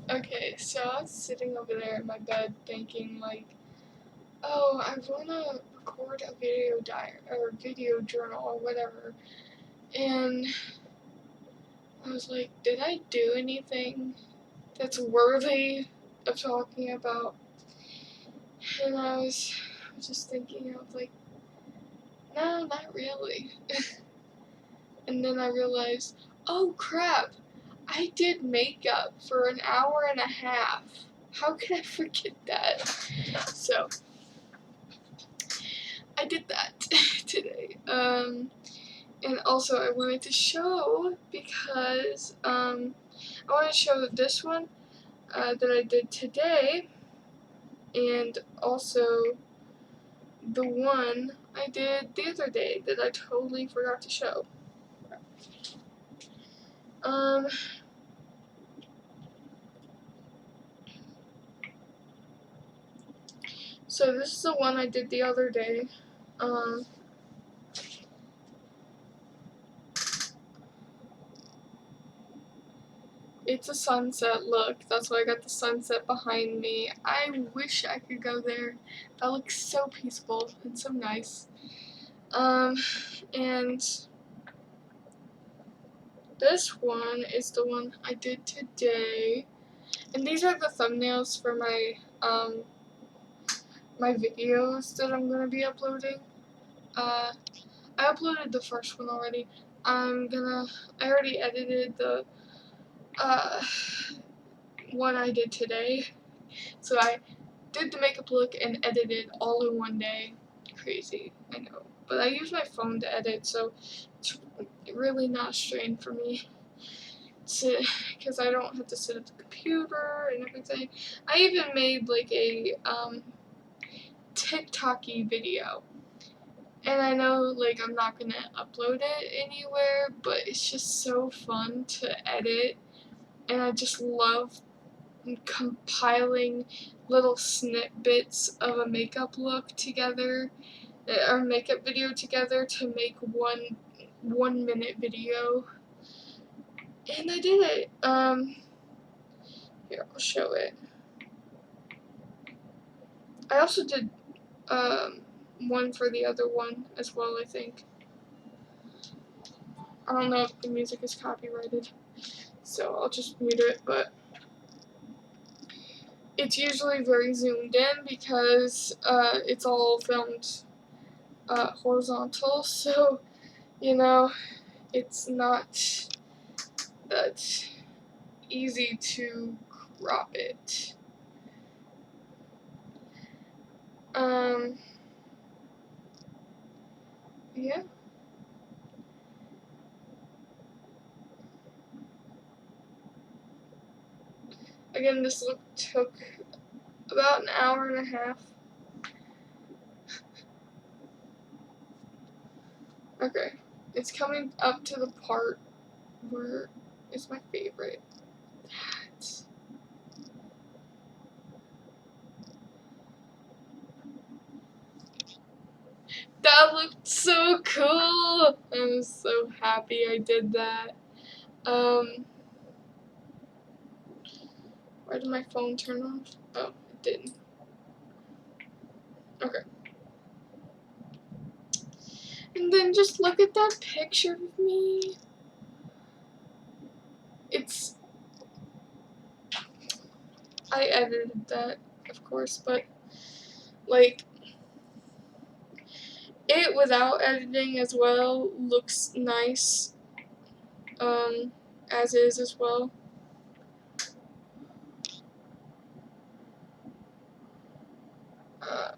Okay, so I was sitting over there in my bed thinking like, oh, I wanna record a video diary or video journal or whatever, and I was like, did I do anything that's worthy of talking about? And I was just thinking, I was like, no, not really. And then I realized, oh crap, I did makeup for an hour and a half. How could I forget that? So, I did that today. And also I wanted to show because I want to show this one that I did today, and also the one I did the other day that I totally forgot to show. So this is the one I did the other day. It's a sunset look. That's why I got the sunset behind me. I wish I could go there. That looks so peaceful and so nice. And this one is the one I did today. And these are the thumbnails for my my videos that I'm gonna be uploading. I uploaded the first one already. I already edited the one I did today. So I did the makeup look and edited all in one day. Crazy, I know. But I use my phone to edit, so it's really not a strain for me. Because I don't have to sit at the computer and everything. I even made like a TikTok-y video. And I know like I'm not gonna upload it anywhere, but it's just so fun to edit. And I just love compiling little snippets of a makeup look together, or makeup video together to make one minute video. And I did it. Here, I'll show it. I also did one for the other one as well, I think. I don't know if the music is copyrighted, so I'll just mute it, but it's usually very zoomed in because it's all filmed horizontal, so, you know, it's not that easy to crop it. Yeah. Again, this look took about an hour and a half. Okay, it's coming up to the part where it's my favorite. That looked so cool! I'm so happy I did that. Why did my phone turn off? Oh, it didn't. Okay. And then just look at that picture of me. I edited that, of course, but, like, it without editing as well looks nice, as is as well.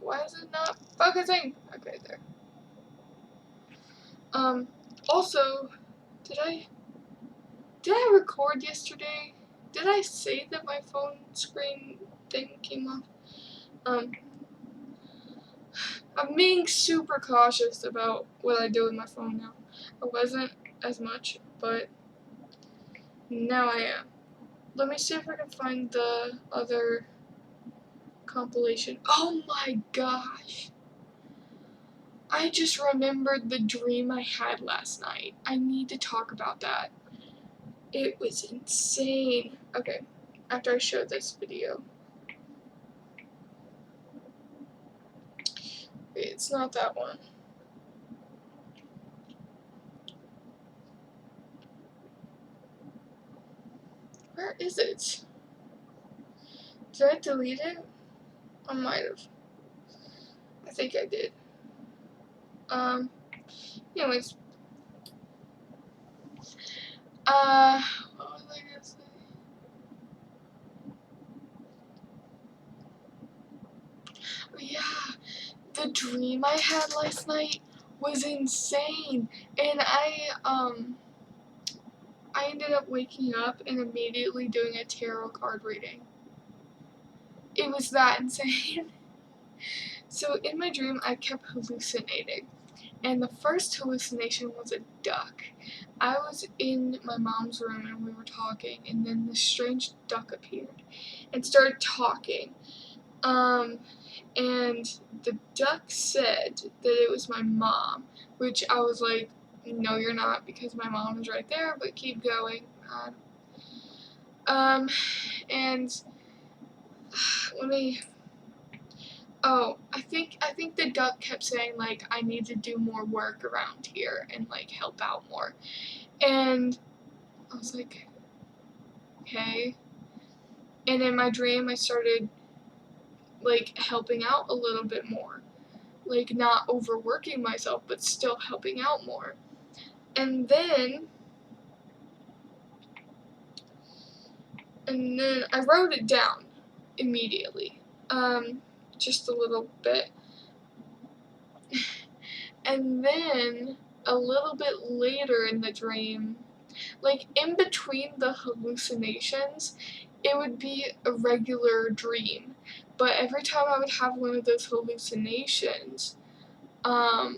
Why is it not focusing? Okay, there. Also, did I record yesterday? Did I say that my phone screen thing came off? I'm being super cautious about what I do with my phone now. I wasn't as much, but now I am. Let me see if I can find the other compilation. Oh my gosh! I just remembered the dream I had last night. I need to talk about that. It was insane. Okay. after I show this video. Wait, it's not that one. Where is it? Did I delete it? I might have. I think I did. Anyways. What was I gonna say? Oh, yeah. The dream I had last night was insane. And I ended up waking up and immediately doing a tarot card reading. It was that insane. So in my dream, I kept hallucinating. And the first hallucination was a duck. I was in my mom's room and we were talking, and then this strange duck appeared and started talking. And the duck said that it was my mom, which I was like, no, you're not, because my mom is right there, but keep going. And let me. Oh, I think the duck kept saying, like, I need to do more work around here and, like, help out more. And I was like, okay. And in my dream, I started, like, helping out a little bit more. Like, not overworking myself, but still helping out more. And then I wrote it down immediately. Just a little bit. And then a little bit later in the dream, like in between the hallucinations, it would be a regular dream. But every time I would have one of those hallucinations, I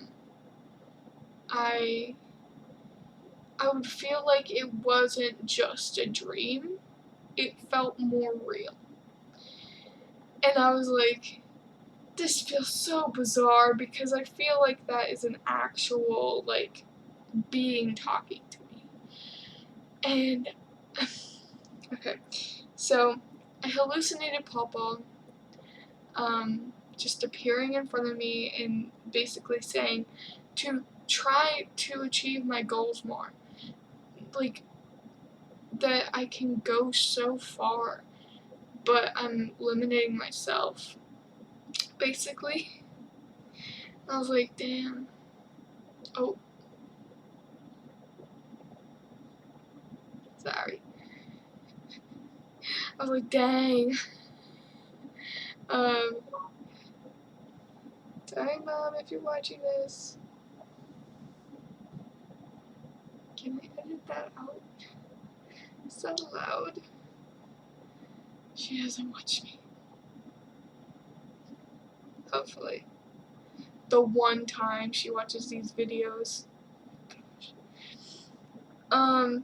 would feel like it wasn't just a dream. It felt more real. And I was like, this feels so bizarre because I feel like that is an actual, like, being talking to me. And, okay, so I hallucinated Pawpaw, just appearing in front of me and basically saying to try to achieve my goals more. Like, that I can go so far, but I'm limiting myself, basically. I was like, damn. Oh. Sorry. I was like, dang. Sorry, Mom, if you're watching this. Can I edit that out? Is that allowed? She doesn't watch me. Hopefully. The one time she watches these videos. But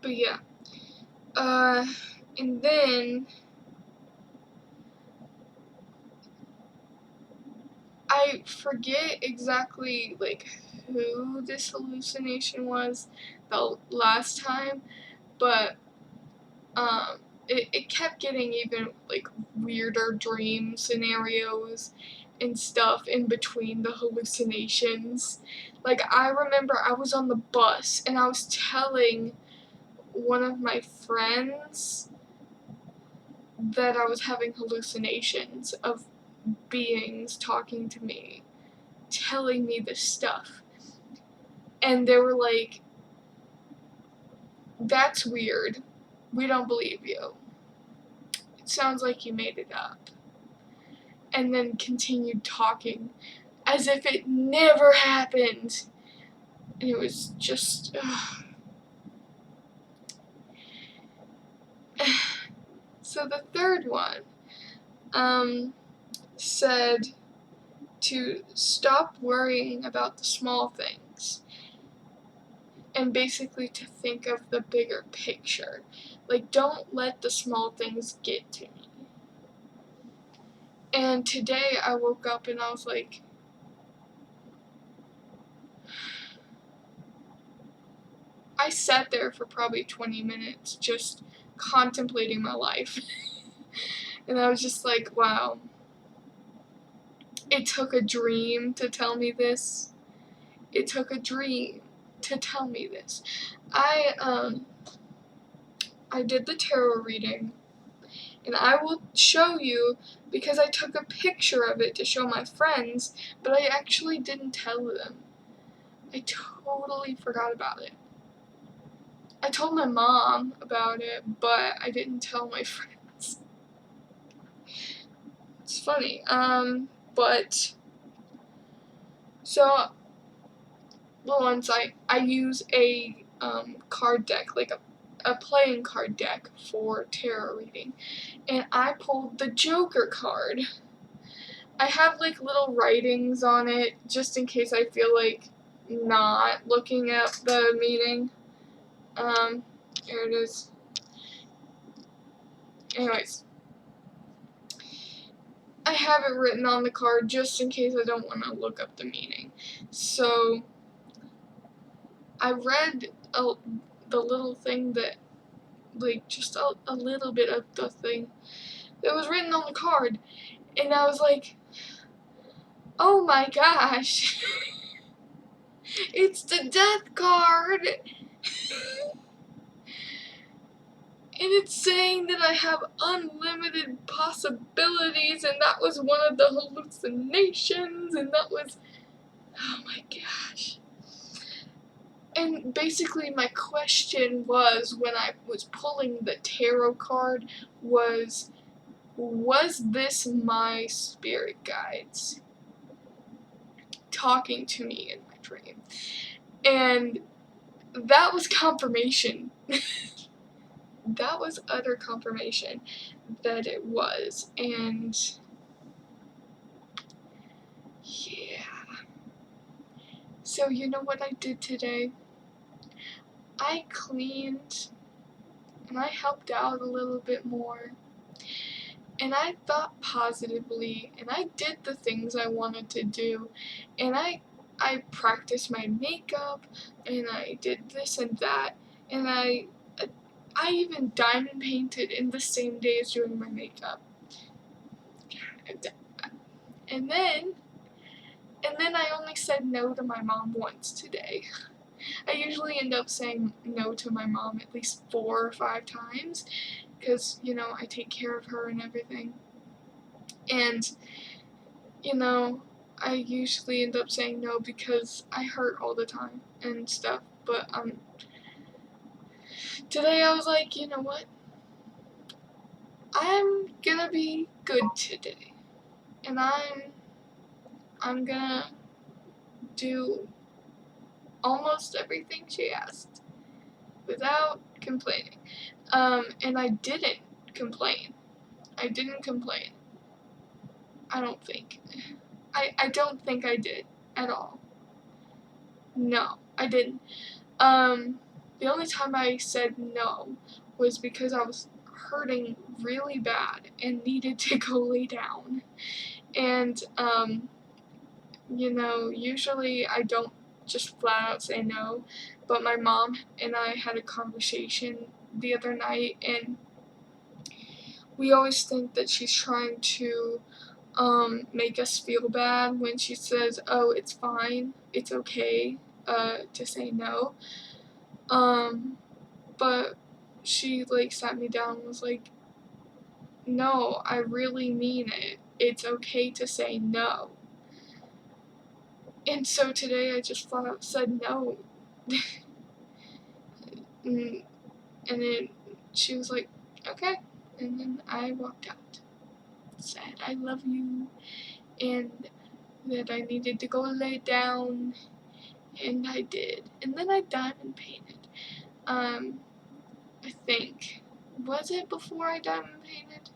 yeah. And then I forget exactly, like, who this hallucination was the last time, but, it kept getting even, like, weirder dream scenarios and stuff in between the hallucinations. Like, I remember I was on the bus and I was telling one of my friends that I was having hallucinations of beings talking to me, telling me this stuff. And they were like, that's weird. We don't believe you. It sounds like you made it up. And then continued talking as if it never happened. And it was just. So the third one said to stop worrying about the small things and basically to think of the bigger picture. Like, don't let the small things get to me. And today I woke up and I was like, I sat there for probably 20 minutes just contemplating my life. And I was just like, wow. It took a dream to tell me this. It took a dream to tell me this. I did the tarot reading, and I will show you because I took a picture of it to show my friends, but I actually didn't tell them. I totally forgot about it. I told my mom about it, but I didn't tell my friends. It's funny. But so once I use a card deck, like a playing card deck for tarot reading, and I pulled the Joker card. I have like little writings on it just in case I feel like not looking at the meaning. Here it is. Anyways, I have it written on the card just in case I don't want to look up the meaning. So I read the little thing that, like, just a little bit of the thing that was written on the card, and I was like, oh my gosh, it's the death card! And it's saying that I have unlimited possibilities, and that was one of the hallucinations, and that was, oh my gosh. And basically my question was, when I was pulling the tarot card, was this my spirit guides talking to me in my dream? And that was confirmation. That was utter confirmation that it was. And yeah. So you know what I did today? I cleaned and I helped out a little bit more. And I thought positively, and I did the things I wanted to do, and I practiced my makeup, and I did this and that, and I even diamond painted in the same day as doing my makeup. And then I only said no to my mom once today. I usually end up saying no to my mom at least 4 or 5 times, because, you know, I take care of her and everything. And, you know, I usually end up saying no because I hurt all the time and stuff. But, today I was like, you know what? I'm gonna be good today. And I'm gonna do almost everything she asked without complaining. And I didn't complain. I didn't complain. I don't think. I don't think I did at all. No, I didn't. The only time I said no was because I was hurting really bad and needed to go lay down. And, you know, usually I don't just flat out say no, but my mom and I had a conversation the other night, and we always think that she's trying to make us feel bad when she says, oh, it's fine, it's okay, to say no. But she, like, sat me down and was like, no, I really mean it. It's okay to say no. And so today I just flat out said no. And then she was like, okay. And then I walked out. Said, I love you. And that I needed to go lay down. And I did. And then I diamond painted. I think. Was it before I diamond painted?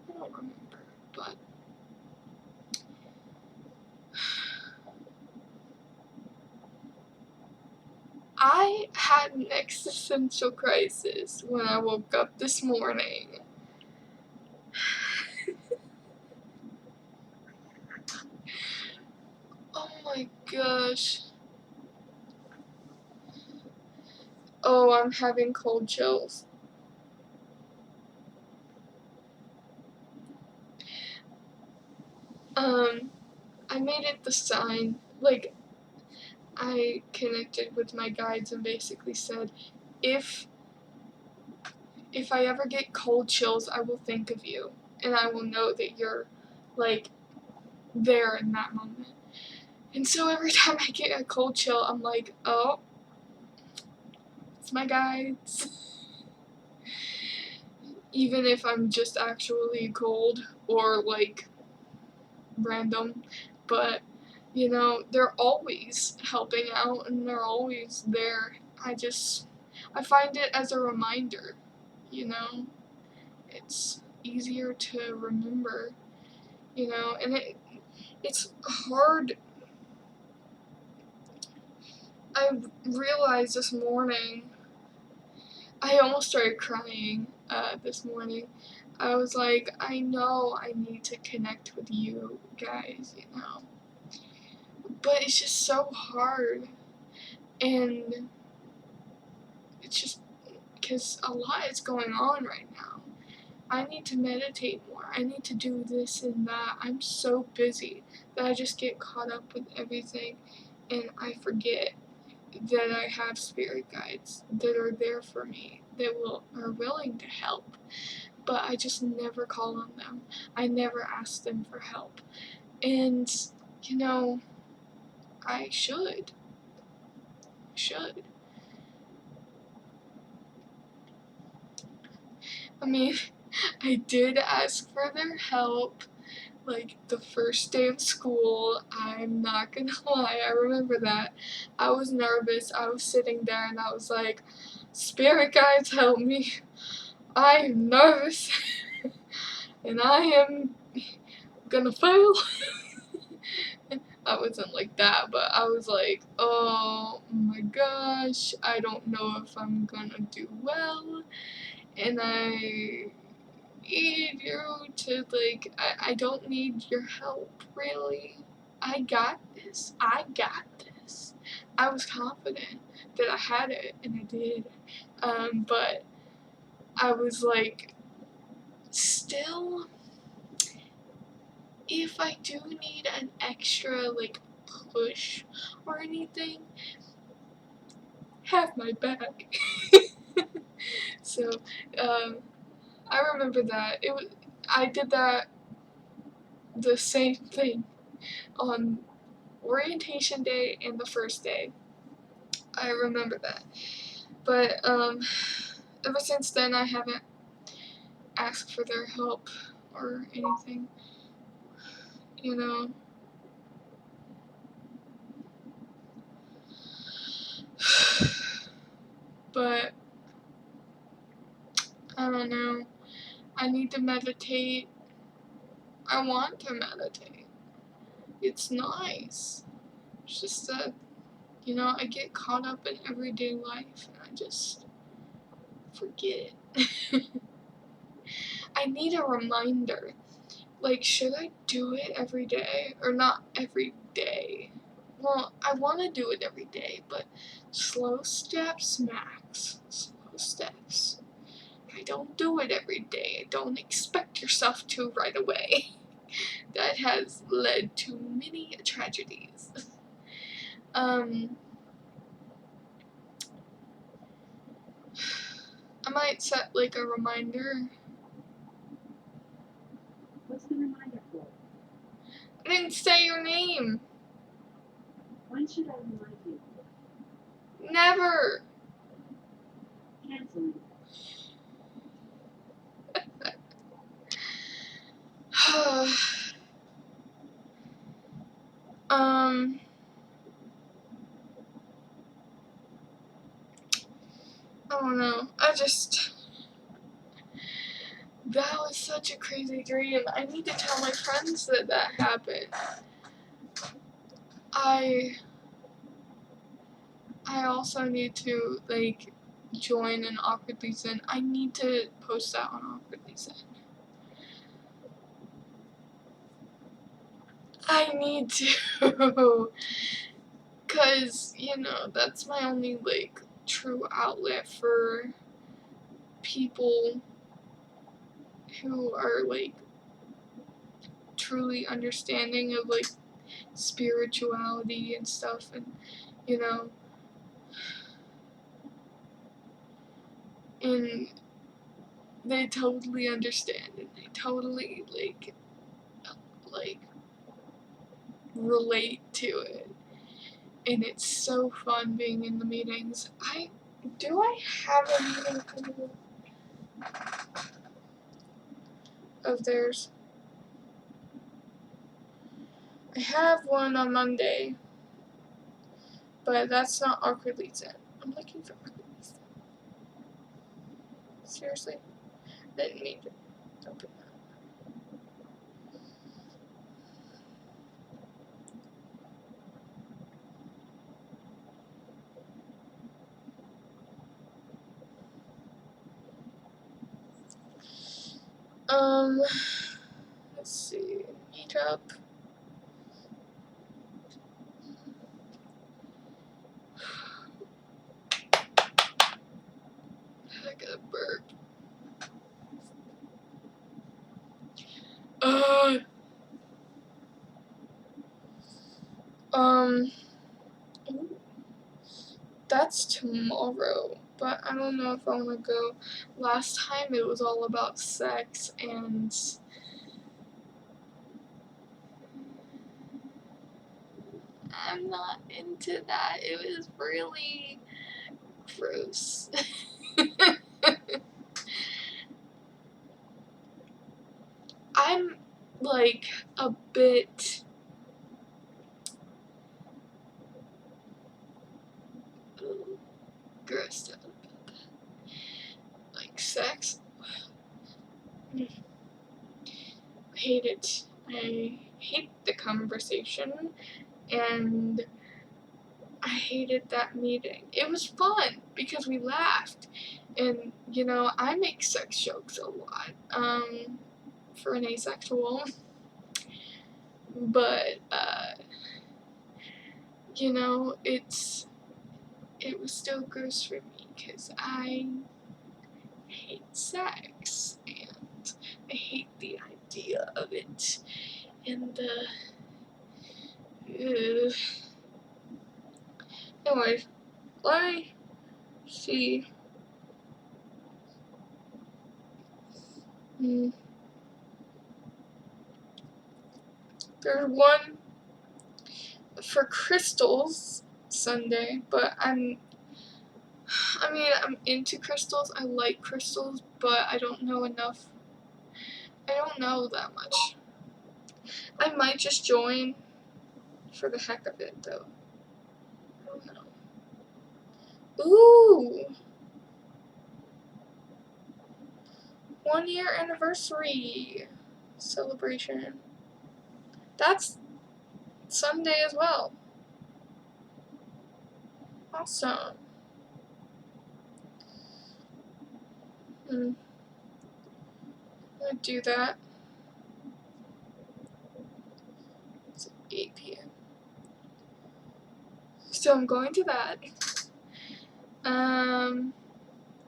I don't remember, but I had an existential crisis when I woke up this morning. Oh my gosh. Oh, I'm having cold chills. I made it the sign, like, I connected with my guides and basically said, if I ever get cold chills, I will think of you, and I will know that you're, like, there in that moment. And so every time I get a cold chill, I'm like, oh, it's my guides. Even if I'm just actually cold or, like, random, but, you know, they're always helping out and they're always there. I find it as a reminder, you know? It's easier to remember, you know, and it's hard. I realized this morning, I almost started crying this morning. I was like, I know I need to connect with you guys, you know, but it's just so hard, and it's just because a lot is going on right now. I need to meditate more. I need to do this and that. I'm so busy that I just get caught up with everything and I forget that I have spirit guides that are there for me, that are willing to help. But I just never call on them. I never ask them for help. And, you know, I should. I mean, I did ask for their help, like, the first day of school. I'm not gonna lie, I remember that. I was nervous. I was sitting there and I was like, Spirit guides, help me. I am nervous and I am gonna fail. I wasn't like that, but I was like, oh my gosh, I don't know if I'm gonna do well, and I need you to, like, I don't need your help, really. I got this. I was confident that I had it, and I did. But I was like, still, if I do need an extra, like, push or anything, have my back. So, I remember that. I did that, the same thing, on orientation day and the first day. I remember that. But, ever since then, I haven't asked for their help or anything, you know. But, I don't know. I need to meditate. I want to meditate. It's nice. It's just that, you know, I get caught up in everyday life and I just forget. I need a reminder. Like, should I do it every day or not every day? Well, I want to do it every day, but slow steps, Max. Slow steps. I don't do it every day. Don't expect yourself to right away. That has led to many tragedies. I might set, like, a reminder. What's the reminder for? I didn't say your name. When should I remind you? Never. Canceling. I don't know. That was such a crazy dream. I need to tell my friends that happened. I also need to, like, join an Awkwardly Zen. I need to post that on Awkwardly Zen. I need to. Because, you know, that's my only, like, true outlet for people who are like truly understanding of like spirituality and stuff, and you know, and they totally understand and they totally like relate to it, and it's so fun being in the meetings. I have a meeting of theirs. I have one on Monday, but that's not awkwardly zen. I'm looking for awkwardly zen. Seriously? Didn't mean to open that. Let's see. Meetup. I got a burp. Um, that's tomorrow, but I don't know if I want to go. Last time it was all about sex, and I'm not into that. It was really gross. I'm like a bit grossed out about that. Like sex. I hate it. I hate the conversation, and I hated that meeting. It was fun because we laughed, and you know, I make sex jokes a lot. For an asexual, but you know, it was still gross for me because I hate sex and I hate the idea of it, and anyways, let me see. There's one for crystals Sunday, but I'm into crystals. I like crystals, but I don't know enough. I don't know that much. I might just join for the heck of it, though. I don't know. Ooh! 1 year anniversary celebration. That's Sunday as well. Awesome. I'm gonna do that. It's 8 p.m. So I'm going to that.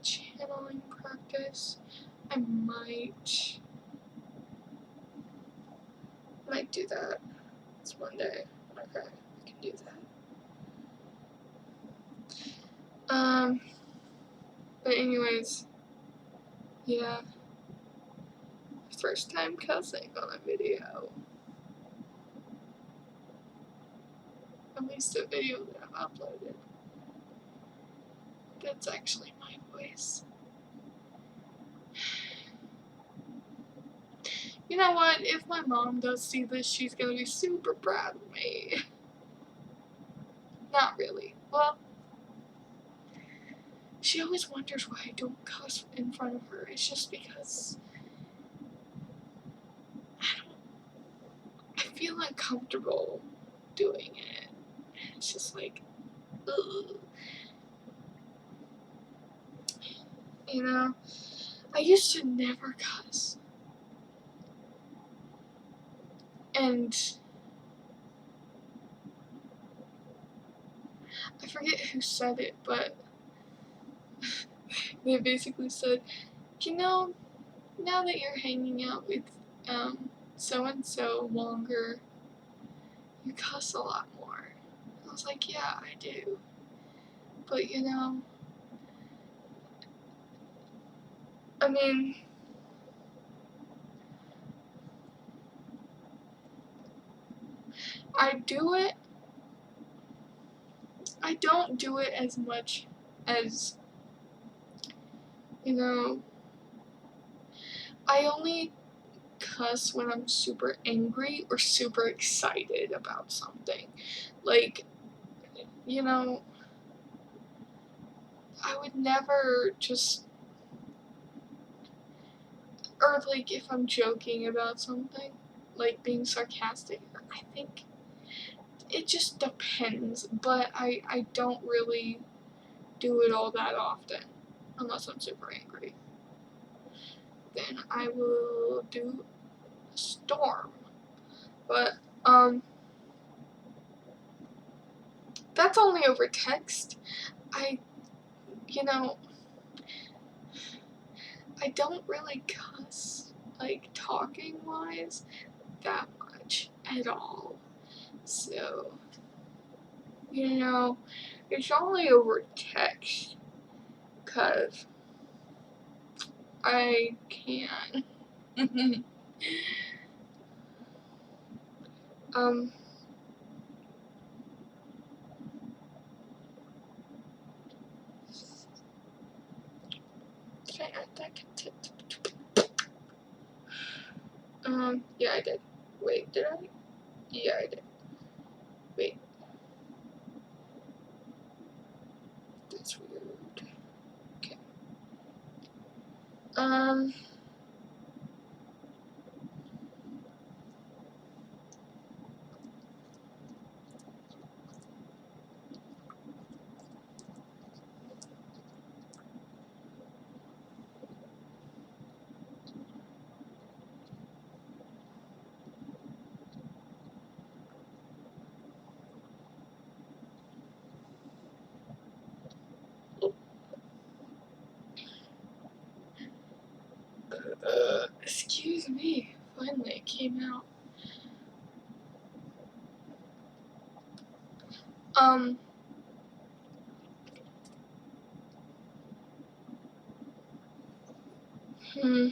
Channeling practice. I might do that. It's Monday. Okay, I can do that. But anyways, yeah. First time cussing on a video. At least a video that I've uploaded. That's actually my voice. You know what? If my mom does see this, she's gonna be super proud of me. Not really. Well, she always wonders why I don't cuss in front of her. It's just because I feel uncomfortable doing it. It's just like, ugh. You know? I used to never cuss. And I forget who said it, but They basically said, you know, now that you're hanging out with so and so longer, you cuss a lot more. I was like, yeah, I do. But you know, I mean, I do it. I don't do it as much as, you know, I only cuss when I'm super angry or super excited about something. Like, you know, I would never just, or like if I'm joking about something, like being sarcastic, I think it just depends, but I don't really do it all that often, unless I'm super angry. Then I will do a storm. But, that's only over text. I, you know, I don't really cuss, like, talking wise, that much at all. So, you know, it's only over text, 'cause I can. um, did I add that content? Yeah, I did. Wait, did I? Yeah, I did. Wait. That's weird. Okay. Um, excuse me. Finally, it came out. Um, hmm.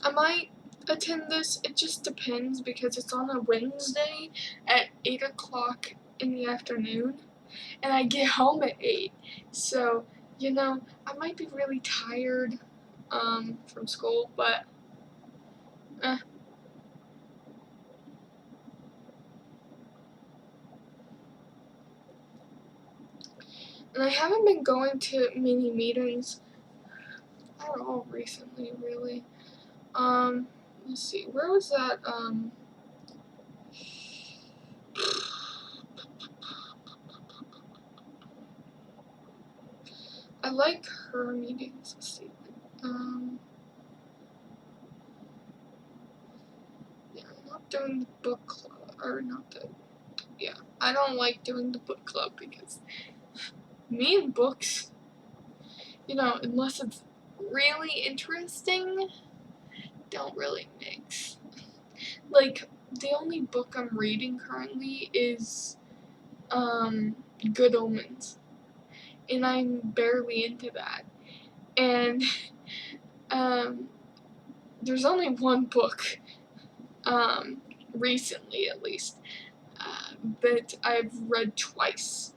I might attend this. It just depends because it's on a Wednesday at 8 o'clock in the afternoon, and I get home at 8. So, you know, I might be really tired from school, but eh. And I haven't been going to many meetings at all recently, really. Let's see, where was that, I like her meetings, let's see, yeah, I'm not doing the book club, or not the, yeah, I don't like doing the book club because me and books, you know, unless it's really interesting, don't really mix. Like, the only book I'm reading currently is, Good Omens, and I'm barely into that. And, there's only one book, recently at least, that I've read twice,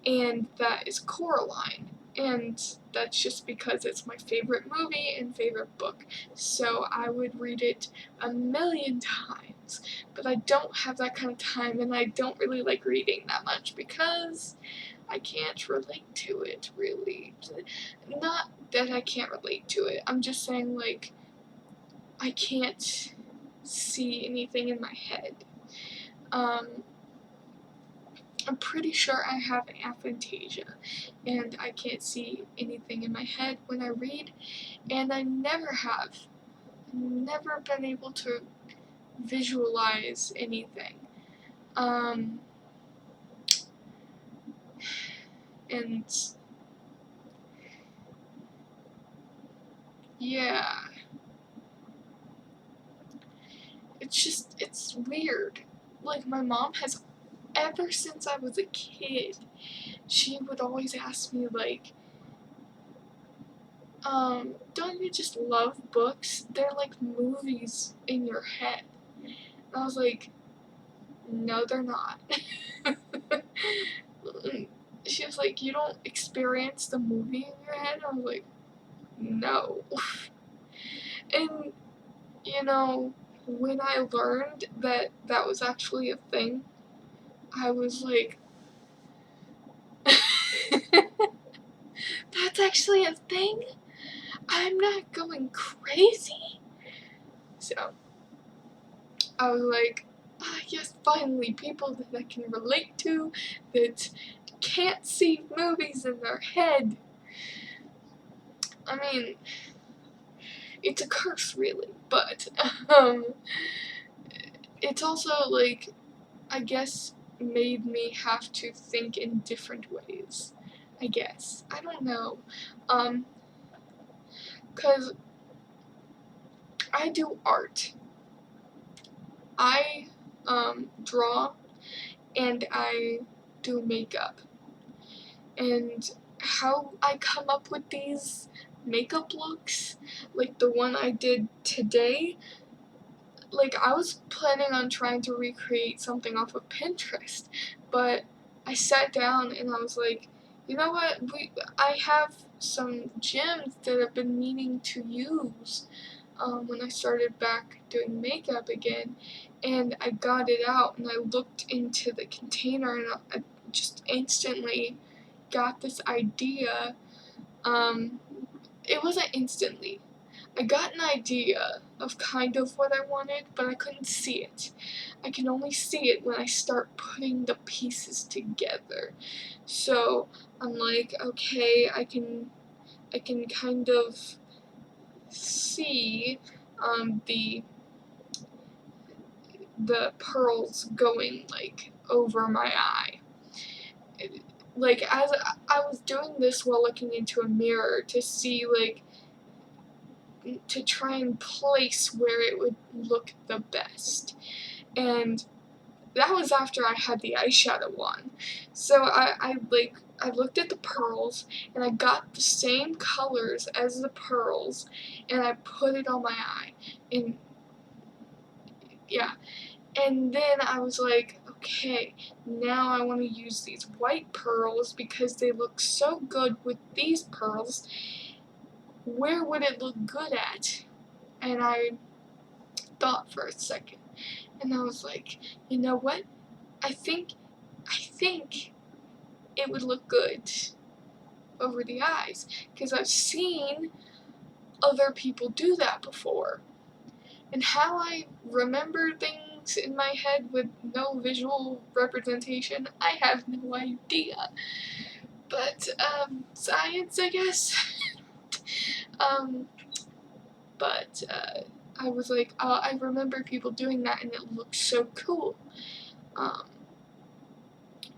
and that is Coraline. And that's just because it's my favorite movie and favorite book, so I would read it a million times. But I don't have that kind of time, and I don't really like reading that much because I can't relate to it, really. Not that I can't relate to it, I'm just saying, like, I can't see anything in my head. I'm pretty sure I have aphantasia, and I can't see anything in my head when I read, and I never have. Never been able to visualize anything. And yeah, it's weird. Like, my mom has, ever since I was a kid, she would always ask me, like, don't you just love books? They're like movies in your head. And I was like, no, they're not. She was like, you don't experience the movie in your head? I was like, no. And, you know, when I learned that that was actually a thing, I was like, that's actually a thing? I'm not going crazy? So, I was like, yes, finally, people that I can relate to, that can't see movies in their head. I mean, it's a curse, really, but, it's also, like, I guess, made me have to think in different ways. I guess. I don't know. 'Cause I do art. I, draw, and I do makeup. And how I come up with these makeup looks, like the one I did today, like, I was planning on trying to recreate something off of Pinterest, but I sat down and I was like, you know what, I have some gems that I've been meaning to use when I started back doing makeup again, and I got it out and I looked into the container and I just instantly got this idea. It wasn't instantly. I got an idea of kind of what I wanted, but I couldn't see it. I can only see it when I start putting the pieces together. So I'm like, okay, I can kind of see the pearls going like over my eye. Like, as I was doing this while looking into a mirror to see, like, to try and place where it would look the best. And that was after I had the eyeshadow on. So I looked at the pearls and I got the same colors as the pearls and I put it on my eye. And yeah. And then I was like, okay, now I want to use these white pearls because they look so good with these pearls. Where would it look good at? And I thought for a second. And I was like, you know what? I think it would look good over the eyes. Because I've seen other people do that before. And how I remember things in my head with no visual representation, I have no idea. But, science, I guess. But, I was like, I remember people doing that and it looked so cool.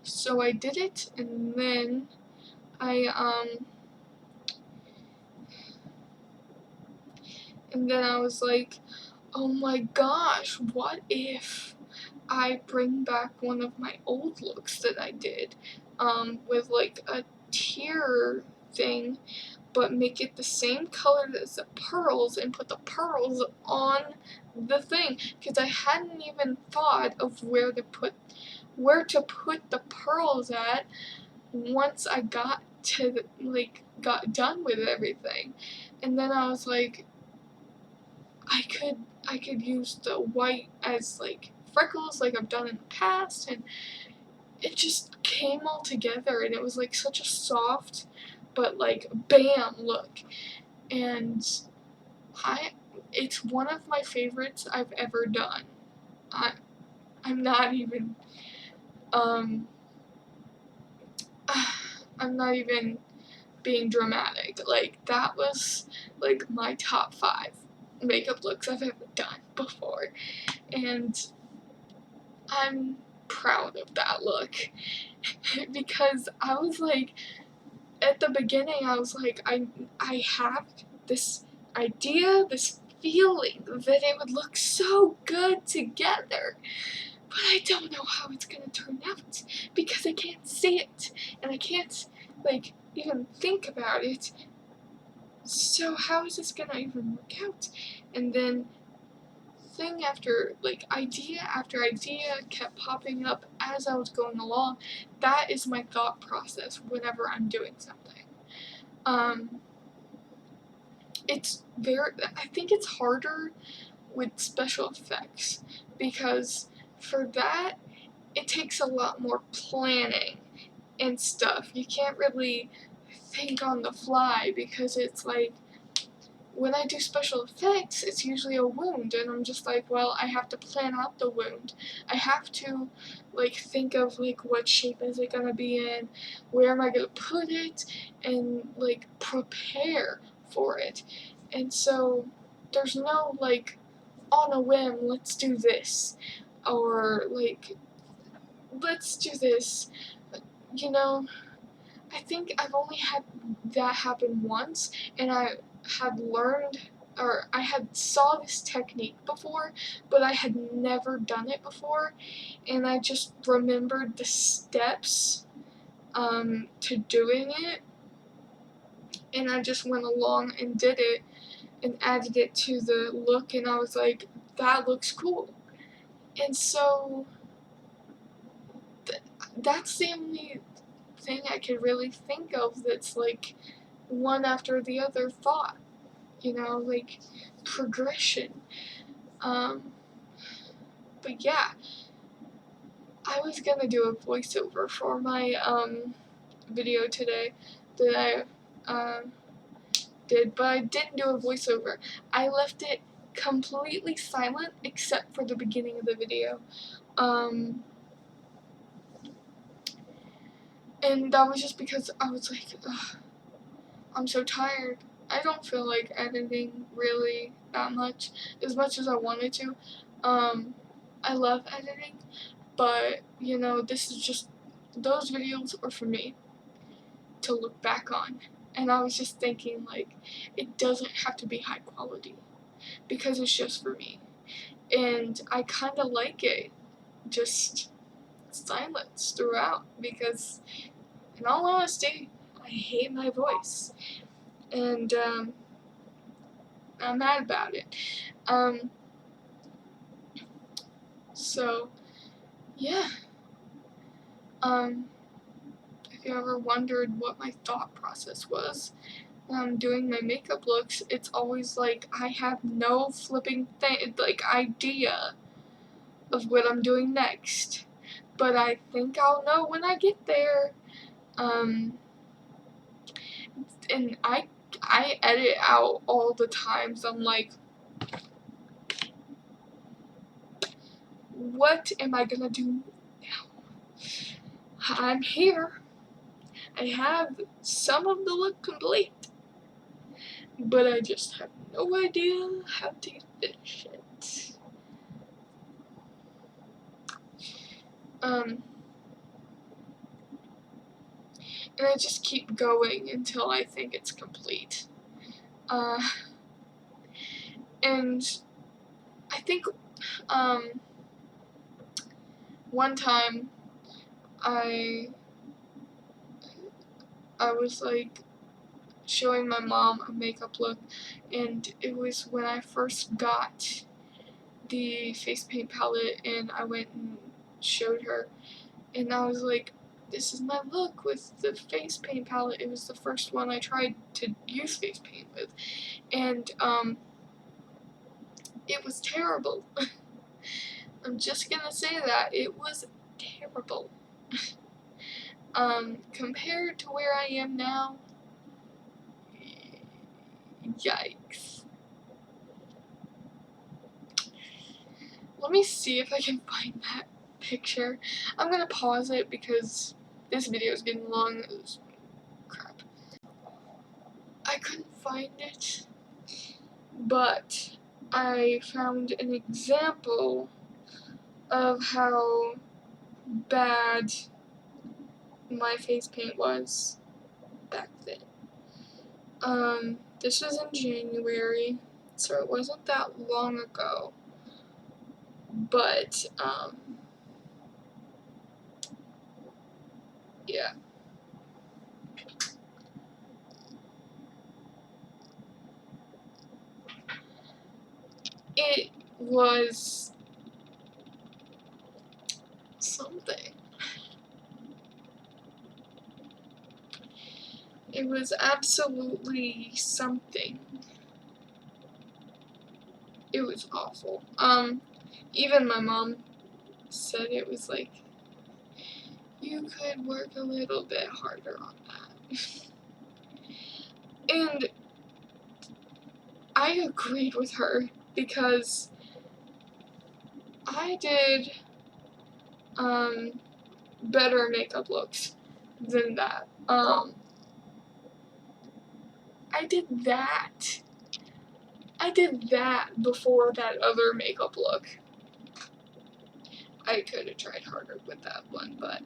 So I did it, and then I was like, oh my gosh, what if I bring back one of my old looks that I did, with like a tear thing, but make it the same color as the pearls and put the pearls on the thing, because I hadn't even thought of where to put the pearls at once I got done with everything. And then I was like, I could use the white as like freckles like I've done in the past, and it just came all together and it was like such a soft but like bam look. And it's one of my favorites I've ever done. I I'm not even, I'm not even being dramatic. Like, that was, like, my top 5 makeup looks I've ever done before, and I'm proud of that look, because I was like, at the beginning, I was like, I have this idea, this feeling that it would look so good together, but I don't know how it's gonna turn out, because I can't see it, and I can't, like, even think about it, so how is this gonna even work out? And then thing after, like, idea after idea kept popping up as I was going along. That is my thought process whenever I'm doing something. I think it's harder with special effects, because for that, it takes a lot more planning and stuff. You can't really think on the fly, because it's like, when I do special effects, it's usually a wound, and I'm just like, well, I have to plan out the wound. I have to, like, think of, like, what shape is it gonna be in, where am I gonna put it, and, like, prepare for it. And so, there's no, like, on a whim, let's do this, or, like, let's do this, you know? I think I've only had that happen once, and I had learned, or I had saw this technique before, but I had never done it before, and I just remembered the steps to doing it, and I just went along and did it, and added it to the look, and I was like, that looks cool. And so, that's the only thing I could really think of that's like one after the other thought, like progression. But yeah, I was gonna do a voiceover for my video today that I did, but I didn't do a voiceover. I left it completely silent except for the beginning of the video. And that was just because I was like, ugh, I'm so tired. I don't feel like editing really that much as I wanted to. I love editing, but this is just, those videos are for me to look back on. And I was just thinking, like, it doesn't have to be high quality because it's just for me. And I kind of like it just silence throughout, because in all honesty, I hate my voice. And I'm mad about it. So, yeah. If you ever wondered what my thought process was when I'm doing my makeup looks, it's always like I have no flipping idea of what I'm doing next. But I think I'll know when I get there. And I edit out all the times I'm like, what am I gonna do now? I'm here. I have some of the look complete, but I just have no idea how to finish it. And I just keep going until I think it's complete. And I think, one time I was like showing my mom a makeup look, and it was when I first got the face paint palette, and I went and showed her, and I was like, this is my look with the face paint palette. It was the first one I tried to use face paint with, and it was terrible. I'm just gonna say that, it was terrible. Compared to where I am now, yikes. Let me see if I can find that picture. I'm gonna pause it because this video is getting long. Crap. I couldn't find it, but I found an example of how bad my face paint was back then. This was in January, so it wasn't that long ago, but, yeah. It was something. It was absolutely something. It was awful. Even my mom said it was like, you could work a little bit harder on that. And I agreed with her because I did, better makeup looks than that. I did that. I did that before that other makeup look. I could have tried harder with that one, but,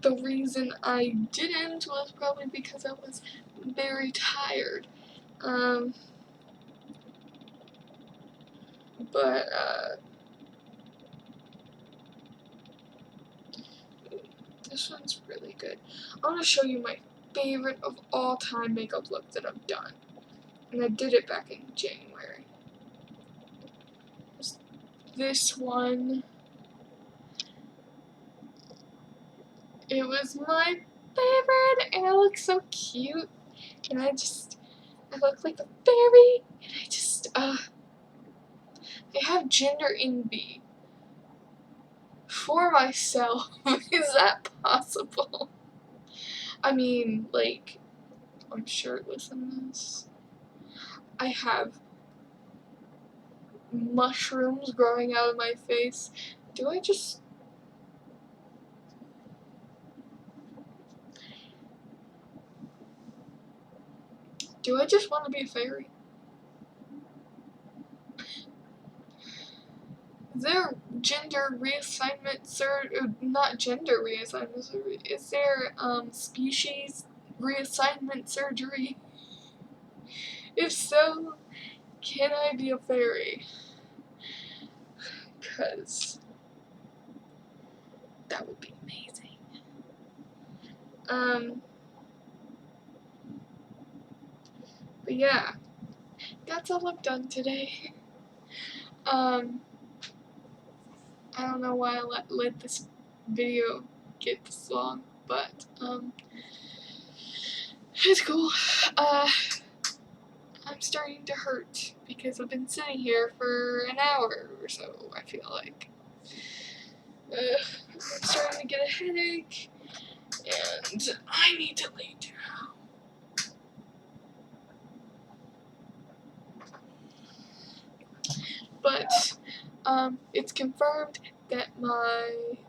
the reason I didn't was probably because I was very tired. But, this one's really good. I want to show you my favorite of all time makeup look that I've done. And I did it back in January. This one. It was my favorite, and I look so cute. And I look like a fairy, and I have gender envy for myself. Is that possible? I mean, like, I'm shirtless in this. I have mushrooms growing out of my face. Do I just want to be a fairy? Is there gender reassignment not gender reassignment surgery, is there, species reassignment surgery? If so, can I be a fairy? 'Cause that would be amazing. But yeah, that's all I've done today. I don't know why I let this video get this long, but, it's cool. I'm starting to hurt because I've been sitting here for an hour or so, I feel like. I'm starting to get a headache, and I need to lay down. But, it's confirmed that my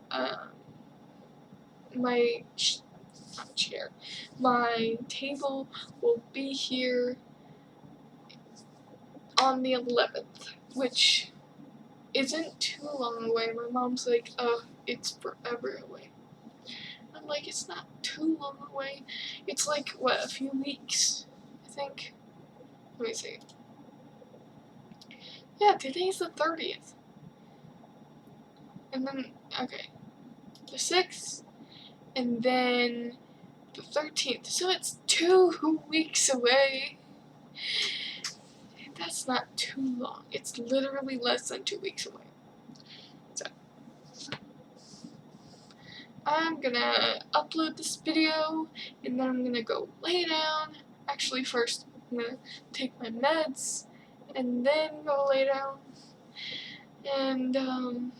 table will be here on the 11th, which isn't too long away. My mom's like, oh, it's forever away. I'm like, it's not too long away. It's like, what, a few weeks, I think? Let me see. Yeah, today's the 30th. And then, okay, the 6th, and then the 13th. So it's 2 weeks away. That's not too long. It's literally less than 2 weeks away. So, I'm gonna upload this video, and then I'm gonna go lay down. Actually, first, I'm gonna take my meds, and then go lay down. And, no.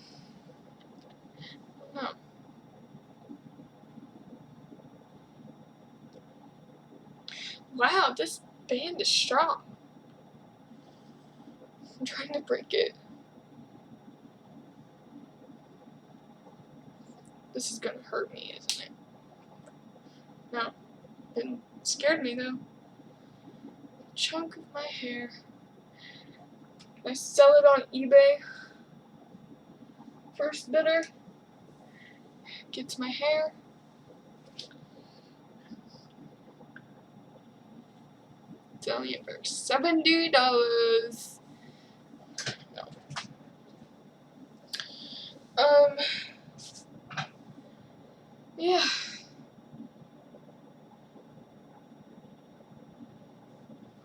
Wow, this band is strong. I'm trying to break it. This is gonna hurt me, isn't it? No. It scared me though. A chunk of my hair. I sell it on eBay. First bidder gets my hair. Selling it for $70. No. Yeah.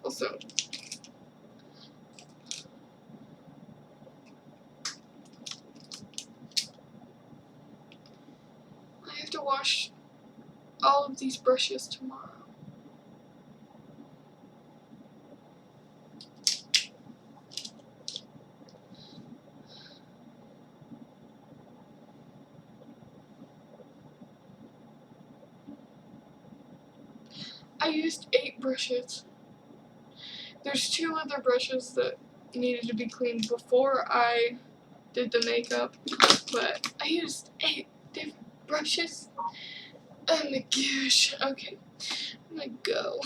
Also, I have to wash all of these brushes tomorrow. I used 8 brushes. There's 2 other brushes that needed to be cleaned before I did the makeup, but I used 8 different brushes. Oh my gosh. Okay, I'm gonna go.